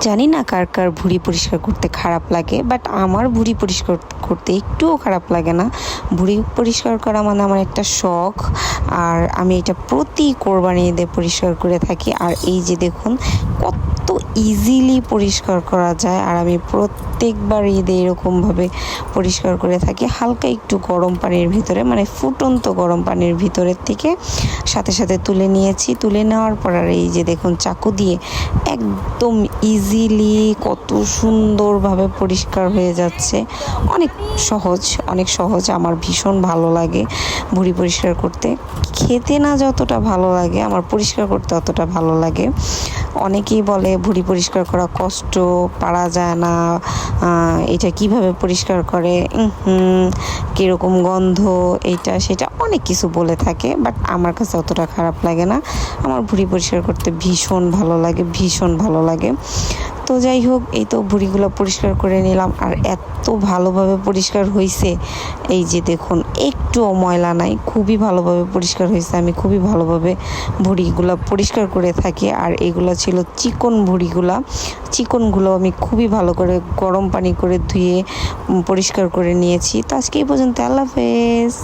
জানি না কার কার ভুঁড়ি পরিষ্কার করতে খারাপ লাগে, বাট আমার ভুঁড়ি পরিষ্কার করতে একটুও খারাপ লাগে না। ভুঁড়ি পরিষ্কার করা মানে আমার একটা শখ, আর আমি এটা প্রতি কোরবানি ঈদে পরিষ্কার করে থাকি। আর এই যে দেখুন কত ইজিলি পরিষ্কার করা যায়, আর আমি প্রত্যেকবার ঈদে এরকমভাবে পরিষ্কার করে থাকি। হালকা একটু গরম পানির ভিতরে, মানে ফুটন্ত গরম পানির ভিতরের থেকে সাথে সাথে তুলে নিয়েছি। তুলে নেওয়ার পর আর এই যে দেখুন চাকু দিয়ে একদম ইজিলি কত সুন্দরভাবে পরিষ্কার হয়ে যাচ্ছে। অনেক সহজ। আমার ভীষণ ভালো লাগে ভুঁড়ি পরিষ্কার করতে। খেতে না যতটা ভালো লাগে, আমার পরিষ্কার করতে অতটা ভালো লাগে। অনেকেই বলে ভুঁড়ি পরিষ্কার করা কষ্ট, পারা যায় না, এটা কিভাবে পরিষ্কার করে, কীরকম গন্ধ, এইটা সেটা অনেক কিছু বলে থাকে, বাট আমার কাছে অতটা খারাপ লাগে না। আমার ভুঁড়ি পরিষ্কার করতে ভীষণ ভালো লাগে। তো যাই হোক, এই তো ভুঁড়িগুলো পরিষ্কার করে নিলাম, আর এত ভালোভাবে পরিষ্কার হয়েছে। এই যে দেখুন একটুও ময়লা নাই, খুবই ভালোভাবে পরিষ্কার হয়েছে। আমি খুবই ভালোভাবে ভুঁড়িগুলো পরিষ্কার করে থাকি। আর এগুলো ছিল চিকনগুলো আমি খুবই ভালো করে গরম পানি করে ধুয়ে পরিষ্কার করে নিয়েছি। তো আজকে এই পর্যন্ত, আল্লাহ হাফেজ।